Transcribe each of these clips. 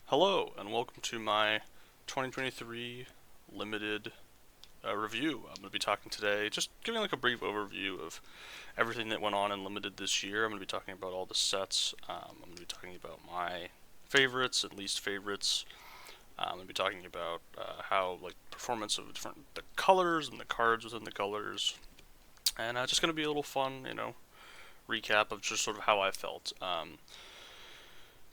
Hello, and welcome to my 2023 limited review. I'm going to be talking today, just giving like a brief overview of everything that went on in limited this year. I'm going to be talking about all the sets. I'm going to be talking about my favorites and least favorites. I'm going to be talking about how like performance of the colors and the cards within the colors, and just going to be a little fun, recap of just sort of how I felt.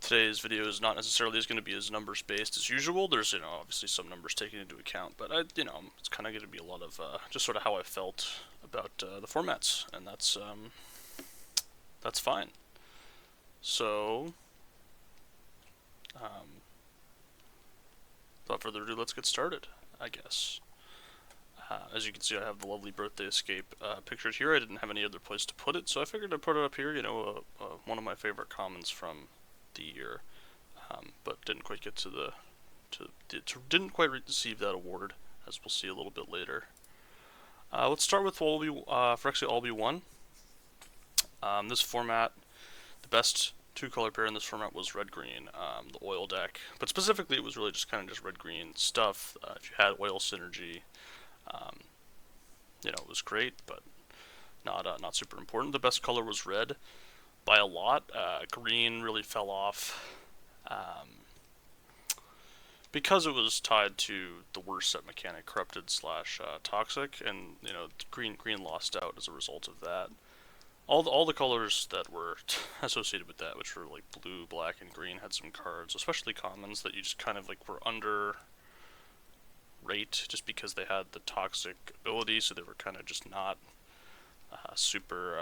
Today's video is not necessarily going to be as numbers based as usual. There's, obviously some numbers taken into account, but it's kind of going to be a lot of just sort of how I felt about the formats, and that's fine. So, without further ado, let's get started, I guess. As you can see, I have the lovely Birthday Escape pictured here. I didn't have any other place to put it, so I figured I'd put it up here. One of my favorite commons from the year. But didn't quite get didn't quite receive that award, as we'll see a little bit later. Let's start with for actually Albi-1. This format, the best two-color pair in this format was red-green, the oil deck. But specifically, it was really just kind of just red-green stuff. If you had oil synergy, it was great, but not super important. The best color was red by a lot. Green really fell off. Because it was tied to the worst set mechanic, corrupted slash toxic, and green lost out as a result of that. All the colors that were associated with that, which were like blue, black, and green, had some cards, especially commons, that you just kind of like were under rate just because they had the toxic ability, so they were kind of just not super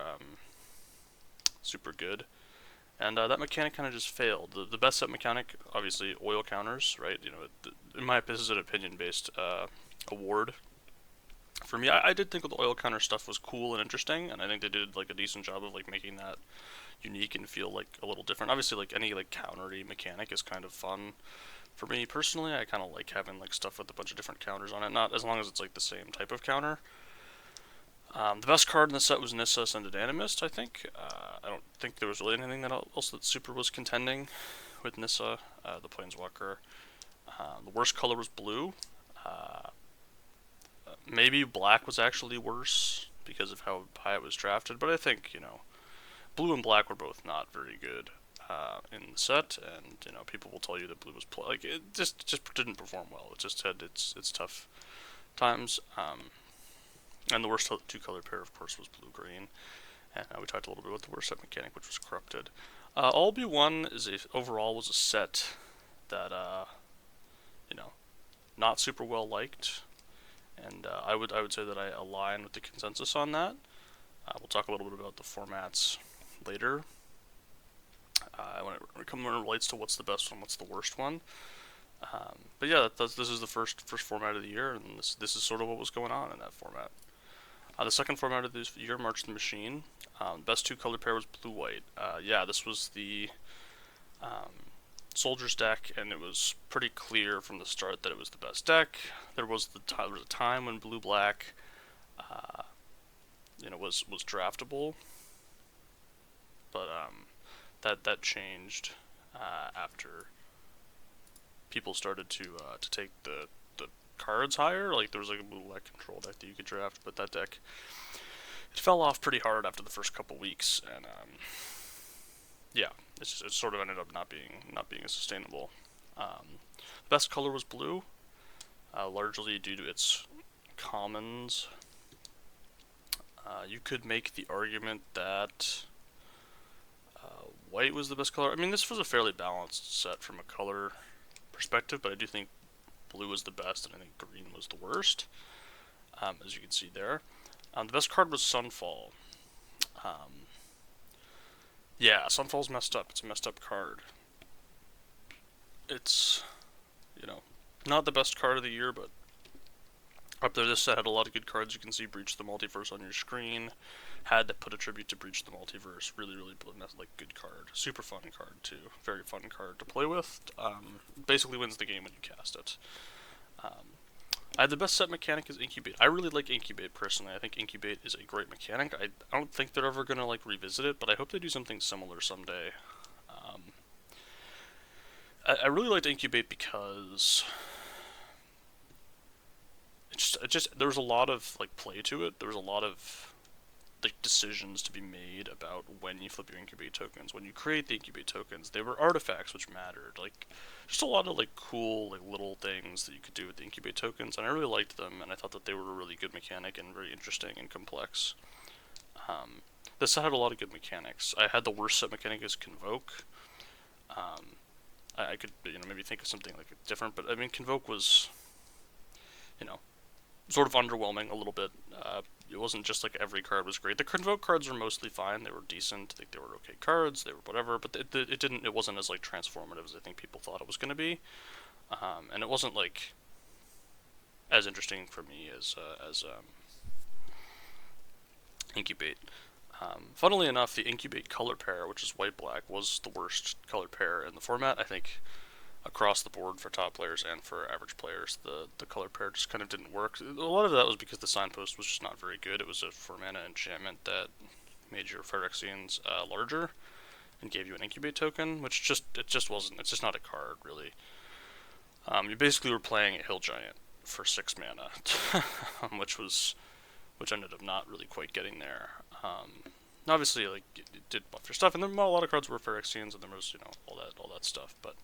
good. And that mechanic kind of just failed. The best set mechanic, obviously, oil counters, right? In my opinion, this is an opinion-based award. For me, I did think the oil counter stuff was cool and interesting, and I think they did like a decent job of like making that unique and feel like a little different. Obviously, like any like countery mechanic is kind of fun. For me personally, I kind of like having like stuff with a bunch of different counters on it. Not as long as it's like the same type of counter. The best card in the set was Nissa Ascended Animist, I think. I don't think there was really anything else that super was contending with Nissa, the Planeswalker. The worst color was blue. Maybe black was actually worse because of how high it was drafted, but I think, blue and black were both not very good in the set, and, people will tell you that blue was, it just didn't perform well. It just had its tough times. And the worst two-color pair, of course, was blue-green. And we talked a little bit about the worst set mechanic, which was corrupted. Albi-1 overall was a set that, not super well liked, and I would say that I align with the consensus on that. We'll talk a little bit about the formats later. When it relates to what's the best one, what's the worst one. But yeah, this is the first format of the year, and this is sort of what was going on in that format. The second format of this year, March the Machine. Best two-color pair was blue-white. Yeah, this was the Soldiers deck, and it was pretty clear from the start that it was the best deck. There was a time when blue-black, was draftable, but that changed after people started to take the cards higher. Like there was like a blue-black control deck that you could draft, but that deck it fell off pretty hard after the first couple weeks, and yeah, it sort of ended up not being as sustainable. The best color was blue, largely due to its commons. You could make the argument that white was the best color. I mean, this was a fairly balanced set from a color perspective, but I do think blue was the best, and I think green was the worst, as you can see there. The best card was Sunfall. Yeah, Sunfall's messed up. It's a messed up card. It's, not the best card of the year, but up there, this set had a lot of good cards. You can see Breach the Multiverse on your screen. Had to put a tribute to Breach the Multiverse. Really, really good card. Super fun card, too. Very fun card to play with. Basically wins the game when you cast it. The best set mechanic is Incubate. I really like Incubate, personally. I think Incubate is a great mechanic. I don't think they're ever going to, revisit it, but I hope they do something similar someday. I really liked Incubate because it just there was a lot of like play to it. There was a lot of like decisions to be made about when you flip your incubate tokens. When you create the incubate tokens, they were artifacts which mattered. Like just a lot of like cool like little things that you could do with the incubate tokens, and I really liked them. And I thought that they were a really good mechanic and very interesting and complex. Um, this set had a lot of good mechanics. I had the worst set mechanic as Convoke. Um, I could maybe think of something like different, but I mean Convoke was you know sort of underwhelming a little bit. It wasn't just like every card was great. The Convoke cards were mostly fine. They were decent. I think they were okay cards. They were whatever, but it wasn't as like transformative as I think people thought it was going to be. And it wasn't like as interesting for me as Incubate. Funnily enough, the Incubate color pair, which is white black, was the worst color pair in the format. I think across the board for top players and for average players, the color pair just kind of didn't work. A lot of that was because the signpost was just not very good. It was a 4-mana enchantment that made your Phyrexians larger and gave you an incubate token, which it just wasn't. It's just not a card really. You basically were playing a hill giant for 6 mana, which ended up not really quite getting there. Obviously, like it did buff your stuff, and then a lot of cards were Phyrexians, and there was all that stuff, but.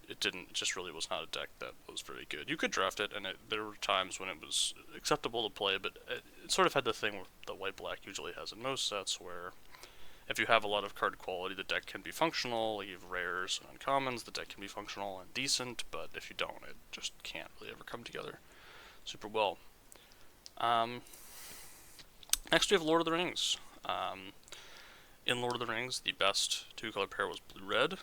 It didn't. It just really was not a deck that was very good. You could draft it, and there were times when it was acceptable to play, but it sort of had the thing that white black usually has in most sets, where if you have a lot of card quality, the deck can be functional. Like you have rares and uncommons, the deck can be functional and decent, but if you don't, it just can't really ever come together super well. Next we have Lord of the Rings. In Lord of the Rings, the best 2-color pair was blue-red.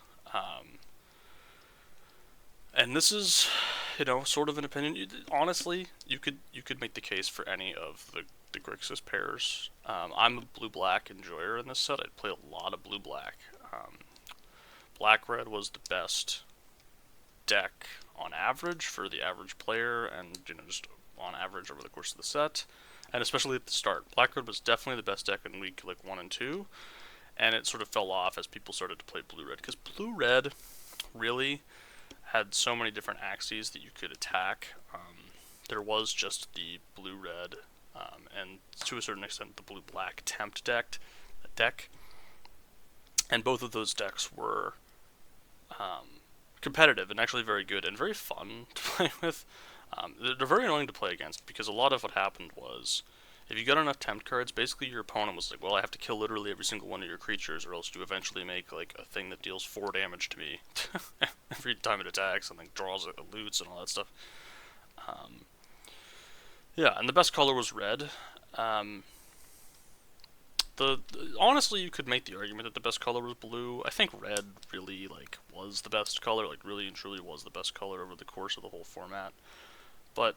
And this is, sort of an opinion. Honestly, you could make the case for any of the Grixis pairs. I'm a blue-black enjoyer in this set. I play a lot of blue-black. Black-red was the best deck on average for the average player, and just on average over the course of the set, and especially at the start. Black-red was definitely the best deck in week like 1 and 2, and it sort of fell off as people started to play blue-red, because blue-red really had so many different axes that you could attack. There was just the blue-red, and to a certain extent the blue-black tempt deck, and both of those decks were competitive and actually very good and very fun to play with. They're very annoying to play against because a lot of what happened was if you got enough tempt cards, basically your opponent was like, well, I have to kill literally every single one of your creatures or else you eventually make like a thing that deals 4 damage to me every time it attacks and like draws it, loots and all that stuff. Yeah, and the best color was red. Honestly, you could make the argument that the best color was blue. I think red really was the best color, really and truly was the best color over the course of the whole format. But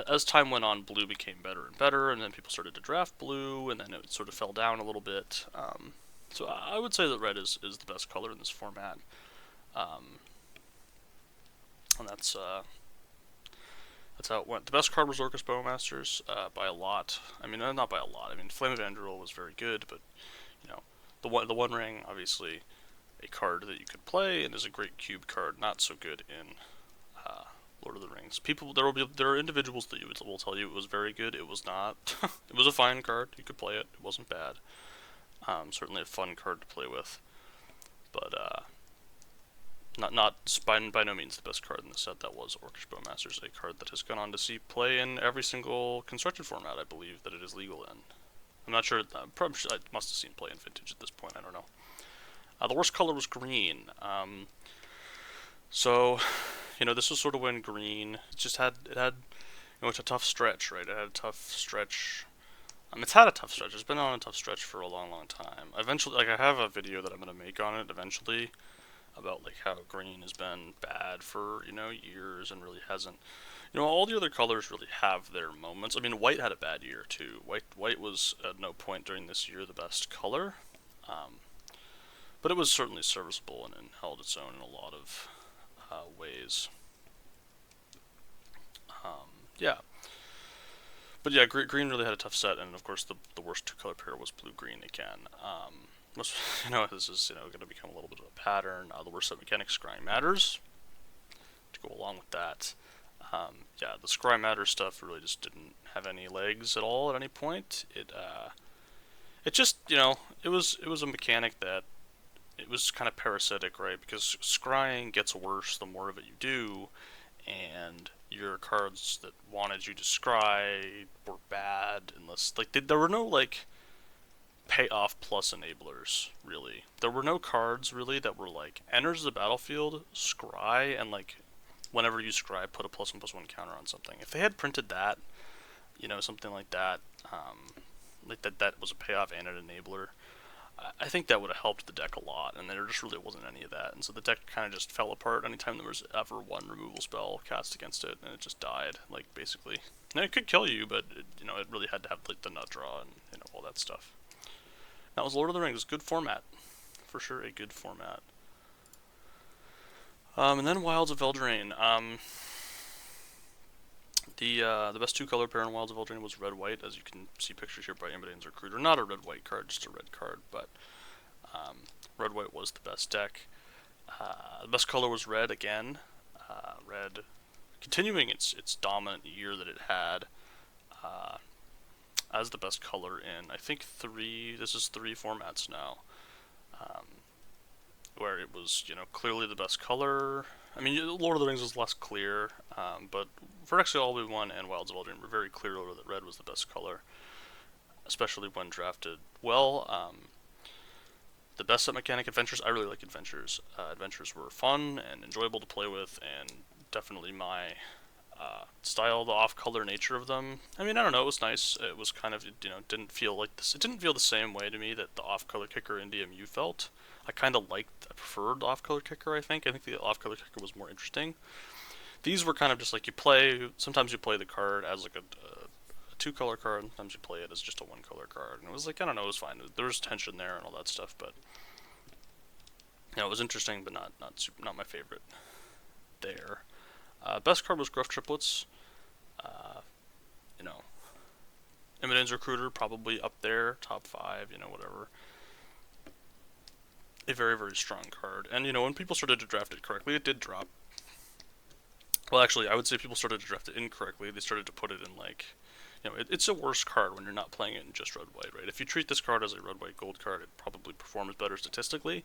as time went on, blue became better and better, and then people started to draft blue, and then it sort of fell down a little bit. So I would say that red is the best color in this format, and that's how it went. The best card was Orcus Bowmasters by a lot. I mean, not by a lot. I mean, Flame of Anduril was very good, but the One Ring, obviously, a card that you could play and is a great cube card. Not so good in Lord of the Rings. There are individuals that will tell you it was very good. It was not. It was a fine card. You could play it. It wasn't bad. Certainly a fun card to play with, but by no means the best card in the set. That was Orcish Bowmasters, a card that has gone on to see play in every single constructed format. I believe that it is legal in. I'm not sure. Probably I must have seen play in Vintage at this point. I don't know. The worst color was green. So, this was sort of when green it's a tough stretch, right? It had a tough stretch. It's had a tough stretch. It's been on a tough stretch for a long, long time. Eventually, I have a video that I'm gonna make on it eventually about how green has been bad for years and really hasn't. All the other colors really have their moments. I mean, white had a bad year too. White was at no point during this year the best color, but it was certainly serviceable and held its own in a lot of ways. Yeah. But yeah, green really had a tough set, and of course the worst 2-color pair was blue-green again. most, this is, going to become a little bit of a pattern. The worst set mechanic, scrying matters. To go along with that, yeah, the scry matter stuff really just didn't have any legs at all at any point. It just, it was a mechanic that it was kind of parasitic, right? Because scrying gets worse the more of it you do, and your cards that wanted you to scry were bad unless there were no payoff plus enablers really. There were no cards really that were like enters the battlefield, scry, and whenever you scry, put a +1/+1 counter on something. If they had printed that, something like that, that was a payoff and an enabler, I think that would have helped the deck a lot, and there just really wasn't any of that, and so the deck kind of just fell apart anytime there was ever one removal spell cast against it, and it just died, basically. And it could kill you, but it really had to have the nut draw and all that stuff. That was Lord of the Rings. Good format, for sure, a good format. And then Wilds of Eldraine. The best two-color pair in Wilds of Eldraine was red-white, as you can see pictures here by Imodane's Recruiter. Not a red-white card, just a red card, but red-white was the best deck. The best color was red again. Red, continuing its dominant year that it had, as the best color in, I think, this is three formats now, where it was, clearly the best color. I mean, Lord of the Rings was less clear, but Vertex All-in-One and Wilds of Eldraine were very clear that red was the best color, especially when drafted well. The best set mechanic, Adventures. I really like Adventures. Adventures were fun and enjoyable to play with, and definitely my style, the off-color nature of them. I mean, I don't know, it was nice. It was kind of, didn't feel like this. It didn't feel the same way to me that the off-color kicker in DMU felt. I preferred the off-color kicker, I think. I think the off-color kicker was more interesting. These were kind of just sometimes you play the card as a two-color card, and sometimes you play it as just a one-color card. And it was I don't know, it was fine. There was tension there and all that stuff, but it was interesting, but not my favorite there. Best card was Gruff Triplets. Imodane's Recruiter, probably up there, top 5, whatever. A very, very strong card. And, when people started to draft it correctly, it did drop. Well, actually, I would say people started to draft it incorrectly. They started to put it in, it's a worse card when you're not playing it in just red-white, right? If you treat this card as a red-white-gold card, it probably performs better statistically,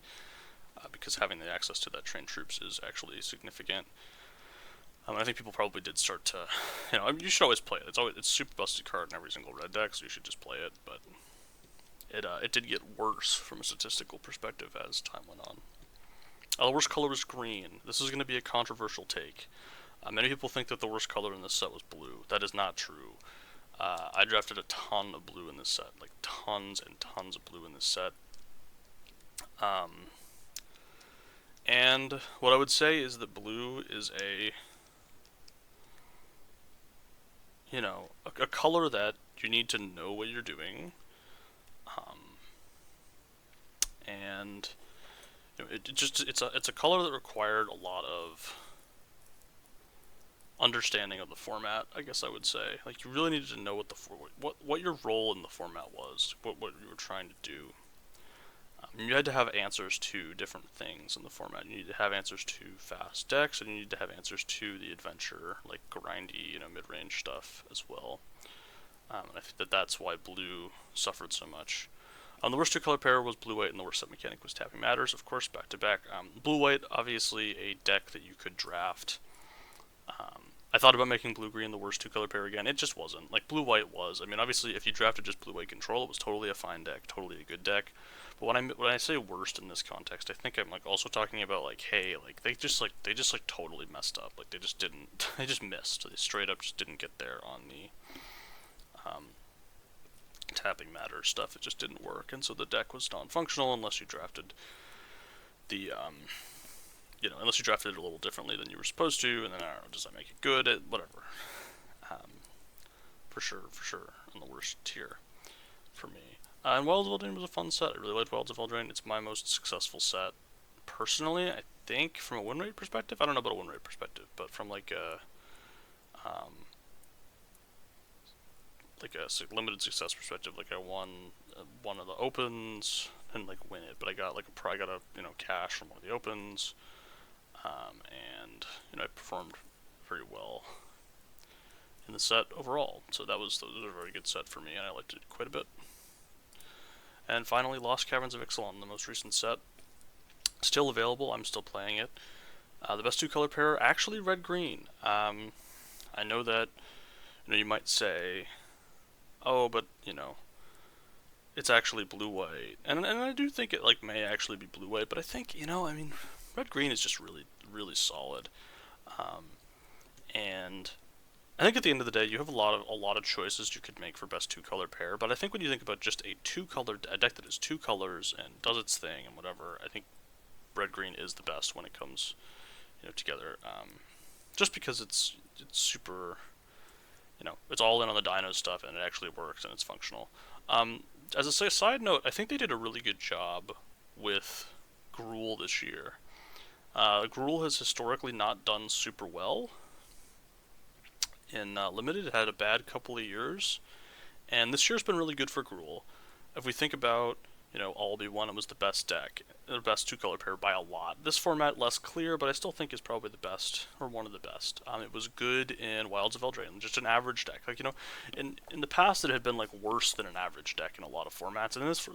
because having the access to that trained troops is actually significant. I think people probably did start to, you should always play it. It's a super busted card in every single red deck, so you should just play it. But it did get worse from a statistical perspective as time went on. The worst color was green. This is going to be a controversial take. Many people think that the worst color in this set was blue. That is not true. I drafted a ton of blue in this set, tons and tons of blue in this set. And what I would say is that blue is a color that you need to know what you're doing, and it's a color that required a lot of understanding of the format. I guess I would say you really needed to know what your role in the format was, what you were trying to do. You had to have answers to different things in the format. You need to have answers to fast decks, and you need to have answers to the adventure, grindy, mid-range stuff as well. And I think that's why blue suffered so much. The worst two-color pair was blue-white, and the worst set mechanic was Tapping Matters, of course, back-to-back. Blue-white, obviously a deck that you could draft. I thought about making blue-green the worst two-color pair again. It just wasn't. Blue-white was. I mean, obviously, if you drafted just blue-white control, it was totally a fine deck, totally a good deck. But when I say worst in this context, I think I'm also talking about hey, they just totally messed up. They just didn't. They just missed. They straight up just didn't get there on the Tapping Matters stuff. It just didn't work, and so the deck was non-functional unless you drafted the unless you drafted it a little differently than you were supposed to, and then I don't know, does that make it good? Whatever. For sure, on the worst tier for me. And Wilds of Eldraine was a fun set. I really liked Wilds of Eldraine. It's my most successful set, personally. I think from a win rate perspective. I don't know about a win rate perspective, but from a limited success perspective, I won one of the opens, didn't like win it, but I got like I got a cash from one of the opens, and I performed pretty well in the set overall. So that was a very good set for me, and I liked it quite a bit. And finally, Lost Caverns of Ixalan, the most recent set, still available. I'm still playing it. The best two color pair, actually red green. I know that you might say, oh, but it's actually blue white, and I do think it like may actually be blue white, but I think I mean, red green is just really solid, and I think at the end of the day you have a lot of choices you could make for best two color pair, but I think when you think about just a deck that is two colors and does its thing and whatever, I think red green is the best when it comes together, just because it's super, it's all in on the Dino stuff and it actually works and it's functional. As a side note, I think they did a really good job with Gruul this year. Gruul has historically not done super well in Limited. It had a bad couple of years, and this year's been really good for Gruul. If we think about, Albi won, it was the best deck, the best two color pair by a lot. This format less clear, but I still think is probably the best, or one of the best. It was good in Wilds of Eldraine, just an average deck. Like, in the past it had been like worse than an average deck in a lot of formats, and in this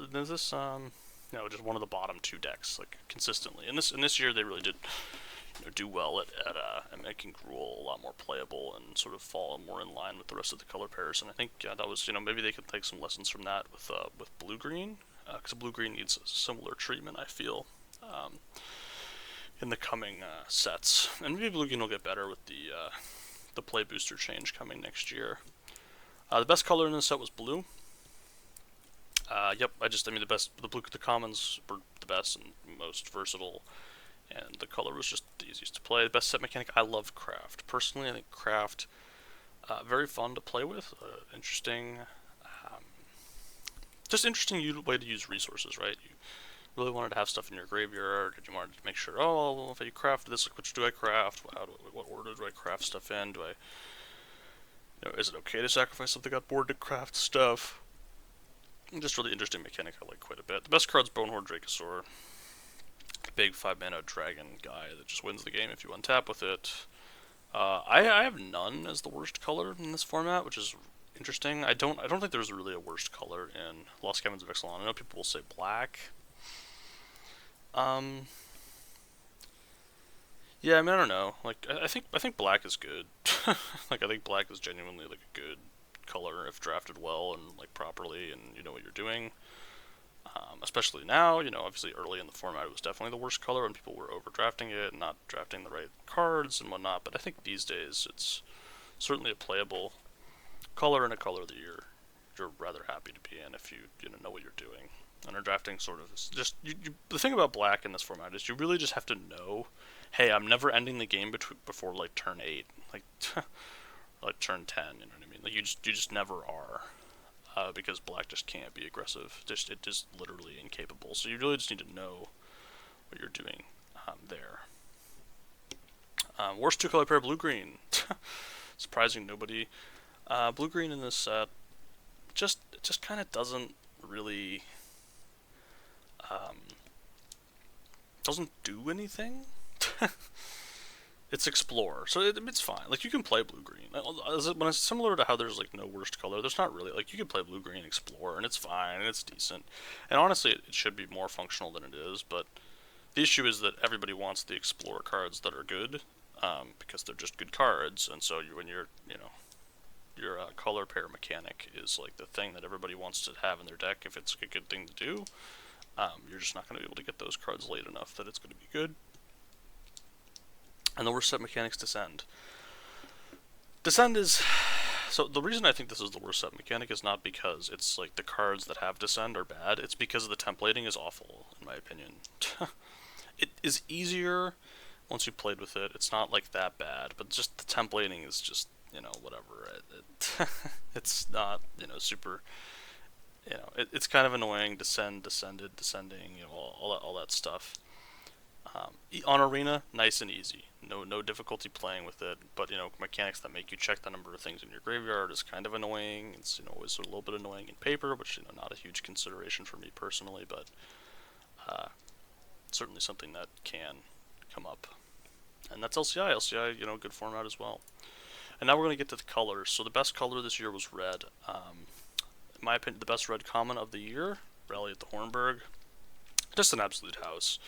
just one of the bottom two decks, like consistently. And this year they really did do well at making Gruul a lot more playable and sort of fall more in line with the rest of the color pairs. And I think that was maybe they could take some lessons from that with blue green, because blue green needs a similar treatment, I feel, in the coming sets. And maybe blue green will get better with the play booster change coming next year. The best color in this set was blue. Yep, the commons were the best and most versatile, and the color was just the easiest to play. The best set mechanic, I love Craft. Personally, I think Craft, very fun to play with, interesting, just interesting way to use resources, right? You really wanted to have stuff in your graveyard, and you wanted to make sure, oh, well, if I craft this, which do I craft? What order do I craft stuff in? Is it okay to sacrifice something on board to craft stuff? Just really interesting mechanic I like quite a bit. The best card's Bonehorde Dracosaur. Big 5-mana dragon guy that just wins the game if you untap with it. I have none as the worst color in this format, which is interesting. I don't think there's really a worst color in Lost Caverns of Ixalan. I know people will say black. Yeah, I mean, I don't know. Like, I think black is good. Like, I think black is genuinely like a good color if drafted well and like properly, and you know what you're doing. Especially now, obviously early in the format it was definitely the worst color and people were overdrafting it and not drafting the right cards and whatnot, but I think these days it's certainly a playable color and a color that you're rather happy to be in if you know what you're doing. And our drafting sort of is just, the thing about black in this format is you really just have to know, hey, I'm never ending the game before like turn 8, like like turn 10, you know what I mean? Like you just never are. Because black just can't be aggressive. It just literally incapable. So you really just need to know what you're doing there. Worst two color pair, blue green. Surprising nobody. Blue green in this set just kind of doesn't really doesn't do anything. It's Explore, so it's fine. Like, you can play blue-green. When it's similar to how there's, like, no worst color, there's not really. Like, you can play blue-green Explore, and it's fine, and it's decent. And honestly, it should be more functional than it is, but the issue is that everybody wants the Explore cards that are good, because they're just good cards, and so when your color pair mechanic is, like, the thing that everybody wants to have in their deck, if it's a good thing to do, you're just not going to be able to get those cards late enough that it's going to be good. And the worst set mechanics, Descend. Descend is... So the reason I think this is the worst set mechanic is not because it's like the cards that have Descend are bad, it's because the templating is awful, in my opinion. It is easier once you played with it, it's not like that bad, but just the templating is just, whatever. It's not, super... it's kind of annoying, Descend, Descended, Descending, all that stuff. On Arena, nice and easy. No difficulty playing with it, but mechanics that make you check the number of things in your graveyard is kind of annoying. It's always a little bit annoying in paper, which not a huge consideration for me personally, but uh, certainly something that can come up. And that's LCI. LCI, good format as well. And now we're going to get to the colors. So the best color this year was red. In my opinion, the best red common of the year, Rally at the Hornburg. Just an absolute house.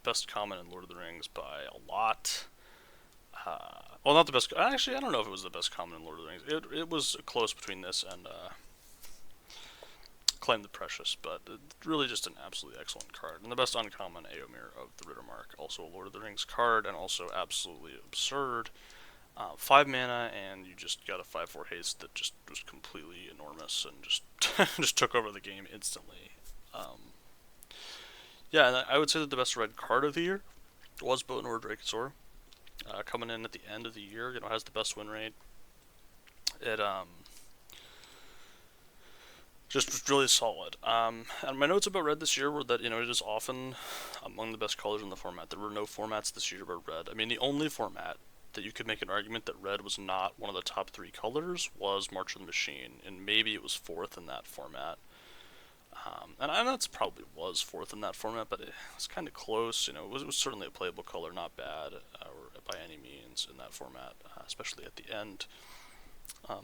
Best common in Lord of the Rings by a lot. Well, not the best. Actually, I don't know if it was the best common in Lord of the Rings. It was close between this and Claim the Precious, but really just an absolutely excellent card. And the best uncommon, Eomer of the Rittermark, also a Lord of the Rings card, and also absolutely absurd. 5 mana, and you just got a 5/4 haste that just was completely enormous and just just took over the game instantly. Yeah, and I would say that the best red card of the year was Boatnor Dracosaur. Coming in at the end of the year, has the best win rate. It just really solid. And my notes about red this year were that it is often among the best colors in the format. There were no formats this year about red. I mean, the only format that you could make an argument that red was not one of the top 3 colors was March of the Machine, and maybe it was 4th in that format. And that's probably was 4th in that format, but it was kind of close. It was certainly a playable color, not bad by any means in that format, especially at the end.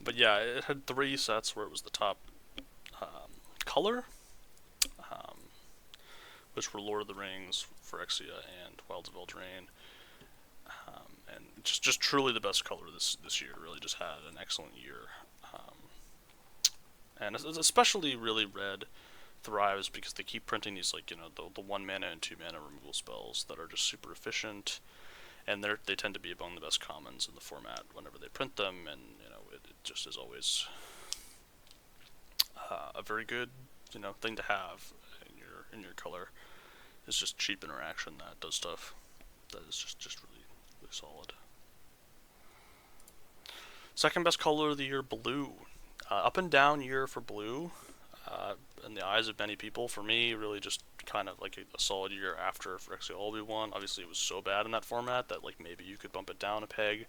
But yeah, it had 3 sets where it was the top color, which were Lord of the Rings, Phyrexia, and Wilds of Eldraine. And just truly the best color this year. Really just had an excellent year. And especially really red thrives because they keep printing these the 1 mana and 2 mana removal spells that are just super efficient, and they tend to be among the best commons in the format whenever they print them, and it just is always a very good thing to have in your color. It's just cheap interaction that does stuff that is just really, really solid. Second best color of the year, blue. Up and down year for blue. In the eyes of many people, for me, really just kind of like a solid year after Phyrexia Albi won. Obviously, it was so bad in that format that maybe you could bump it down a peg.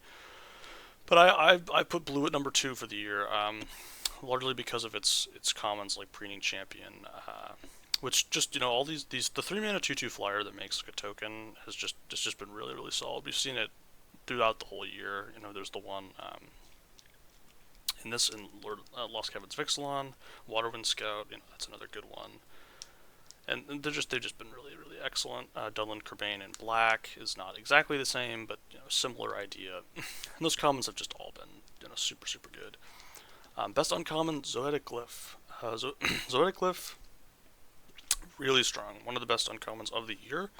But I put blue at number 2 for the year, largely because of its commons like Preening Champion, which just all these the 3 mana 2/2 flyer that makes like a token has just been really, really solid. We've seen it throughout the whole year. There's the one in Lost Caverns Vixalan, Waterwind Scout. That's another good one. And they've just been really, really excellent. Dunland Kerbane in black is not exactly the same, but similar idea. And those commons have just all been super, super good. Best uncommon, Zoetic Glyph. Zoetic Glyph, really strong. One of the best uncommons of the year,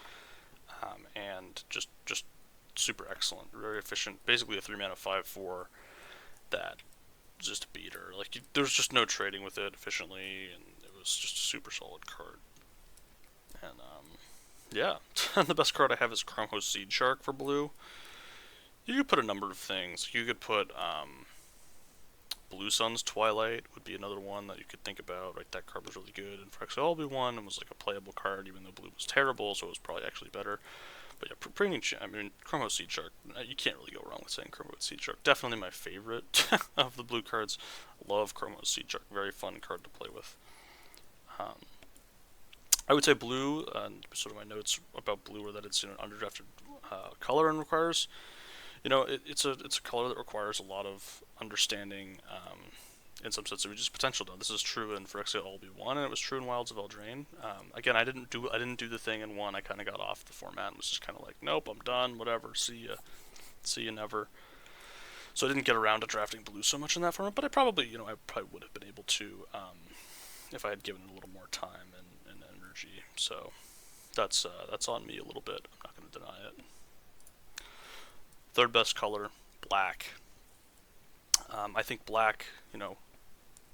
and just super excellent. Very efficient. Basically a 3 mana 5/4 that just a beater. There's just no trading with it efficiently, and it was just a super solid card. And yeah, the best card I have is Krumho Seed Shark for blue. You could put a number of things. You could put Blue Sun's Twilight would be another one that you could think about. That card was really good, and Phyrexia Albi won and was a playable card, even though blue was terrible, so it was probably actually better. But yeah, Krumho Seed Shark, you can't really go wrong with saying Krumho Seed Shark. Definitely my favorite of the blue cards. Love Krumho Seed Shark. Very fun card to play with. I would say blue, sort of my notes about blue are that it's an underdrafted color and requires, it's a color that requires a lot of understanding, in some sense, of just potential. Though this is true in Phyrexia Albi 1, and it was true in Wilds of Eldraine. Again, I didn't do the thing in 1. I kind of got off the format and was just kind of nope, I'm done. Whatever. See ya never. So I didn't get around to drafting blue so much in that format, but I probably would have been able to, if I had given it a little more time and energy. So that's on me a little bit. I'm not going to deny it. Third best color, black. I think black,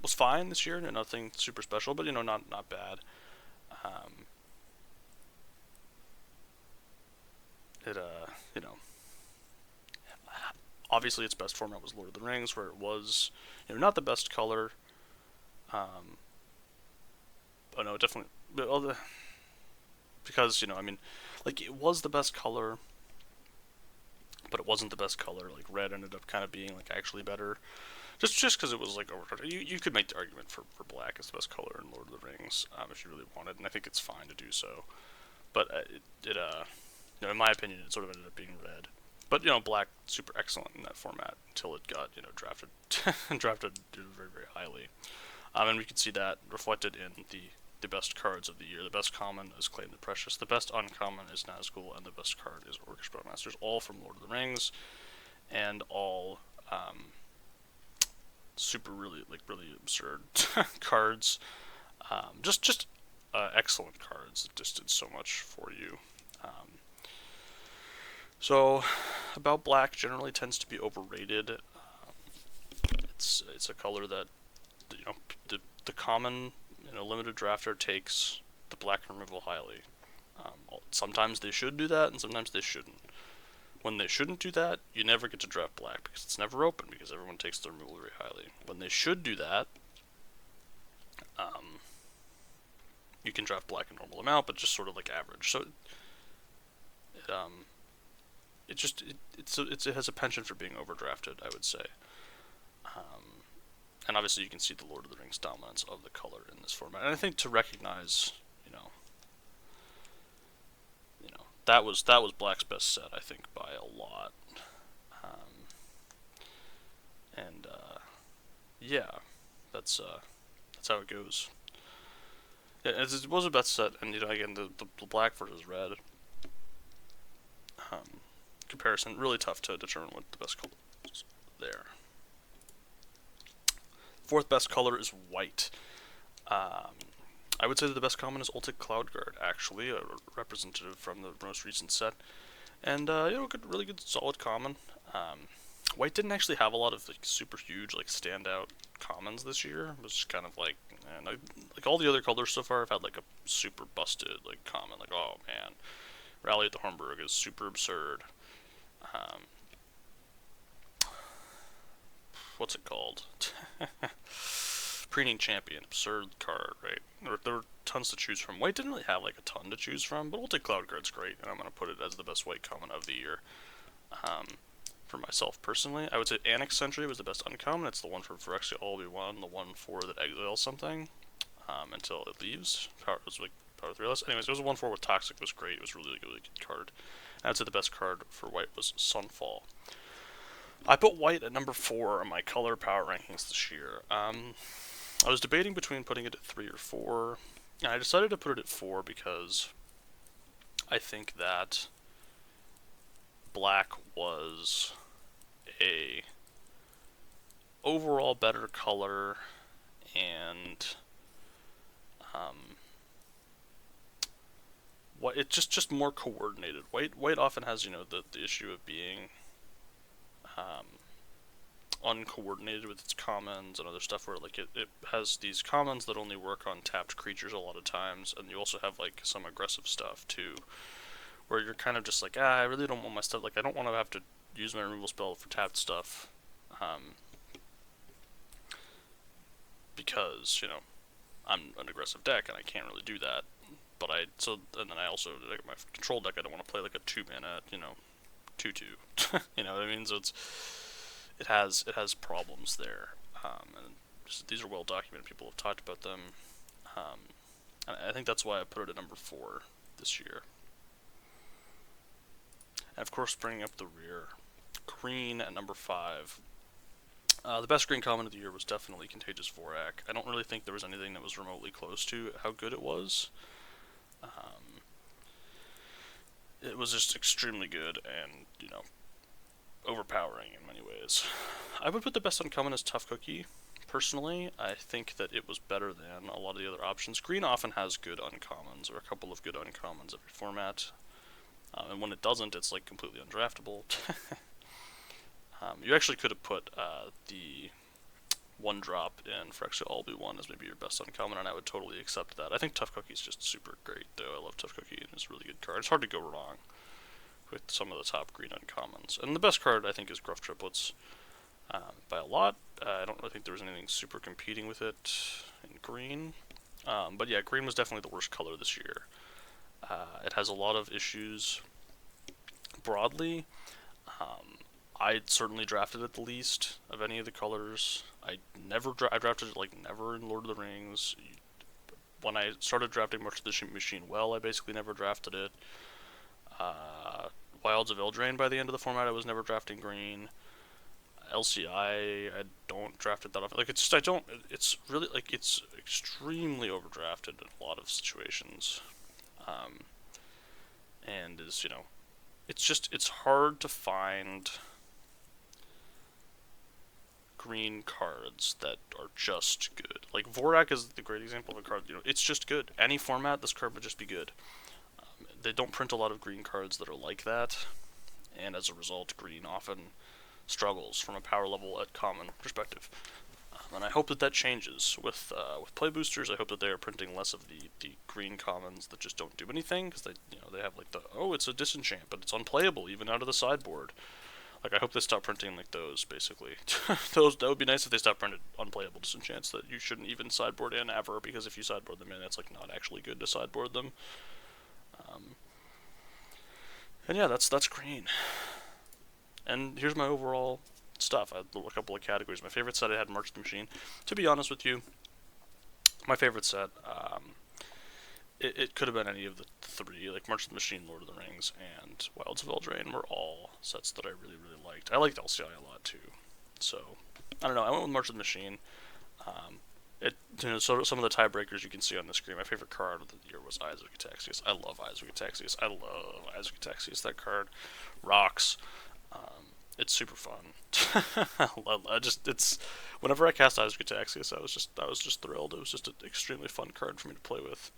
was fine this year. Nothing super special, but not bad. Obviously its best format was Lord of the Rings, where it was, not the best color. But no, definitely, because it was the best color, but it wasn't the best color. Red ended up kind of being actually better. Just because it was like overdrafted. You could make the argument for black as the best color in Lord of the Rings, if you really wanted, and I think it's fine to do so. But in my opinion, it sort of ended up being red. But black super excellent in that format until it got drafted drafted very very highly. And we can see that reflected in the best cards of the year. The best common is Claim the Precious. The best uncommon is Nazgul, and the best card is Orcish Bowmasters. All from Lord of the Rings, and all super really absurd cards. Just excellent cards that just did so much for you. So about black generally tends to be overrated. It's a color that the common limited drafter takes the black removal highly. Sometimes they should do that, and sometimes they shouldn't. When they shouldn't do that, you never get to draft black because it's never open because everyone takes the removal very highly. When they should do that, you can draft black a normal amount, but just sort of like average. So it has a penchant for being overdrafted, I would say. And obviously you can see the Lord of the Rings dominance of the color in this format. And I think to recognize, that was black's best set, I think, by a lot. Yeah, that's how it goes. Yeah, it was a best set, and again the black versus red comparison really tough to determine what the best color is there. Fourth best color is white. I would say that the best common is Ultic Cloudguard, actually, a representative from the most recent set, and really good solid common. White didn't actually have a lot of super huge standout commons this year. It was just kind of like all the other colors so far have had a super busted common. Oh man, Rally at the Hornburg is super absurd. What's it called? Preening Champion, absurd card, right? There were tons to choose from. White didn't really have a ton to choose from, but Ultic Cloudguard's great, and I'm gonna put it as the best white common of the year. For myself personally, I would say Annex Sentry was the best uncommon. It's the one for Phyrexia All-Be-One, the one for that exiles something until it leaves. Power 3 less. Anyways, it was a 1/4 with Toxic. It was great. It was really good card. And I'd say the best card for white was Sunfall. I put white at number 4 on my color power rankings this year. I was debating between putting it at 3 or 4, and I decided to put it at 4 because I think that black was a overall better color, and it's just more coordinated. White often has the issue of being uncoordinated with its commons and other stuff, where it has these commons that only work on tapped creatures a lot of times, and you also have some aggressive stuff too, where you're kind of just I really don't want my stuff, I don't want to have to use my removal spell for tapped stuff, because I'm an aggressive deck and I can't really do that. But and then I also my control deck, I don't want to play a 2-mana 2/2. You know what I mean? So it has problems there, and these are well documented. People have talked about them, and I think that's why I put it at number 4 this year. And of course, bringing up the rear, green at number 5. The best green common of the year was definitely Contagious Vorak. I don't really think there was anything that was remotely close to how good it was. It was just extremely good and, overpowering in many ways. I would put the best uncommon as Tough Cookie. Personally, I think that it was better than a lot of the other options. Green often has good uncommons, or a couple of good uncommons every format. And when it doesn't, it's completely undraftable. You actually could have put the 1-drop in Phyrexia All-Be-One as maybe your best uncommon, and I would totally accept that. I think Tough Cookie's just super great, though. I love Tough Cookie, and it's a really good card. It's hard to go wrong with some of the top green uncommons. And the best card, I think, is Gruff Triplets by a lot. I don't really think there was anything super competing with it in green. But yeah, green was definitely the worst color this year. It has a lot of issues broadly. I certainly drafted it the least of any of the colors. I drafted it like never in Lord of the Rings. When I started drafting March of the Machine well, I basically never drafted it. Wilds of Eldraine, by the end of the format, I was never drafting green. LCI, I don't draft it that often. Like, it's just, I don't, it's really, like, it's extremely overdrafted in a lot of situations. Um, and is, it's just, it's hard to find green cards that are just good. Like, Vorak is the great example of a card, it's just good. Any format, this card would just be good. They don't print a lot of green cards that are like that, and as a result, green often struggles from a power level at common perspective. And I hope that that changes with play boosters. I hope that they are printing less of the green commons that just don't do anything, because they have like it's a disenchant but it's unplayable even out of the sideboard. Like, I hope they stop printing like those, basically. That would be nice if they stopped printing unplayable disenchants that you shouldn't even sideboard in ever, because if you sideboard them in, it's like not actually good to sideboard them. And yeah, that's green. And here's my overall stuff. I had a couple of categories. My favorite set, I had March of the Machine. To be honest with you, my favorite set, it could have been any of the three. Like, March of the Machine, Lord of the Rings, and Wilds of Eldraine were all sets that I really, really liked. I liked LCI a lot, too. So, I don't know. I went with March of the Machine. So some of the tiebreakers you can see on the screen. My favorite card of the year was Eyes of Cataxius. I love Eyes of Cataxius. That card rocks. It's super fun. It's whenever I cast Eyes of Cataxius, I was just thrilled. It was just an extremely fun card for me to play with.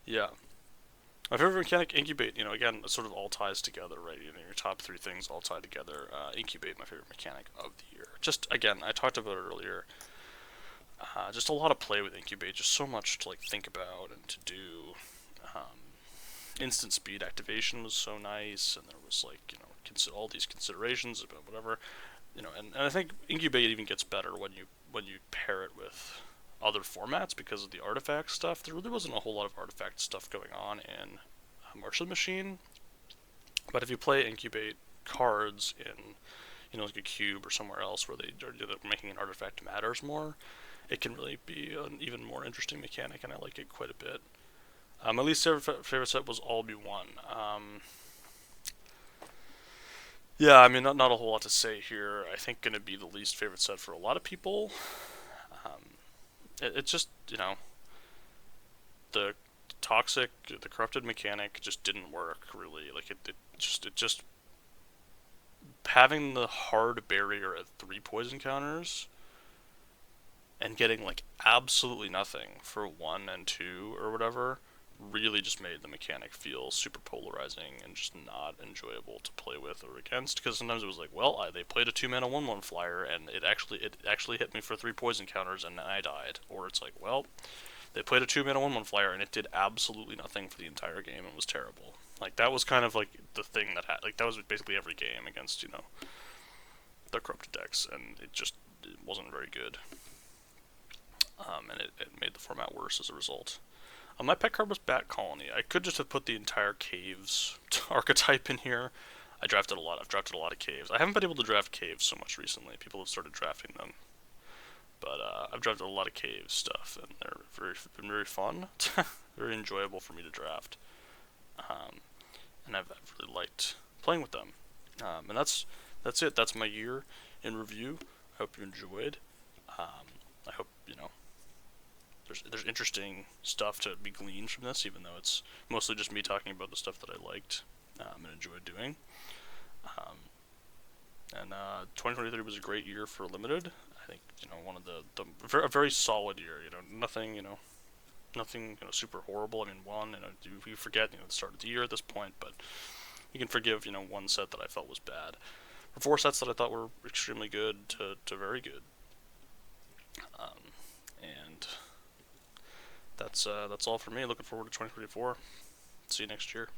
Yeah. My favorite mechanic, Incubate. Again, it sort of all ties together, right? Your top three things all tie together. Incubate, my favorite mechanic of the year. Just, again, I talked about it earlier. Just a lot of play with Incubate. Just so much to, like, think about and to do. Instant speed activation was so nice, and there was, like, all these considerations about whatever. And I think Incubate even gets better when you pair it with other formats because of the artifact stuff. There really wasn't a whole lot of artifact stuff going on in March of the Machine, but if you play Incubate cards in, like a cube or somewhere else where they're making an artifact matters more, it can really be an even more interesting mechanic, and I like it quite a bit. My least favorite set was All Be One. Yeah, I mean, not a whole lot to say here. I think going to be the least favorite set for a lot of people. It's just, the toxic, the corrupted mechanic just didn't work, really. Like, it just having the hard barrier at 3 poison counters and getting, like, absolutely nothing for 1 and 2 or whatever really just made the mechanic feel super polarizing and just not enjoyable to play with or against, because sometimes it was like, well, they played a 2-mana 1/1 flyer and it actually hit me for 3 poison counters and I died. Or it's like, well, they played a 2-mana 1/1 flyer and it did absolutely nothing for the entire game and was terrible. Like, that was kind of like the thing that that was basically every game against, the corrupted decks, and it wasn't very good. And it made the format worse as a result. My pet card was Bat Colony. I could just have put the entire Caves archetype in here. I've drafted a lot of Caves. I haven't been able to draft Caves so much recently. People have started drafting them. But I've drafted a lot of Cave stuff, and they've been very fun. Very enjoyable for me to draft. And I've really liked playing with them. And that's it. That's my year in review. I hope you enjoyed. I hope, there's interesting stuff to be gleaned from this, even though it's mostly just me talking about the stuff that I liked and enjoyed doing. And 2023 was a great year for Limited. I think, one of a very solid year. Nothing super horrible. I mean, we forget, the start of the year at this point, but you can forgive, one set that I felt was bad. For 4 sets that I thought were extremely good to very good. And that's all for me. Looking forward to 2024. See you next year.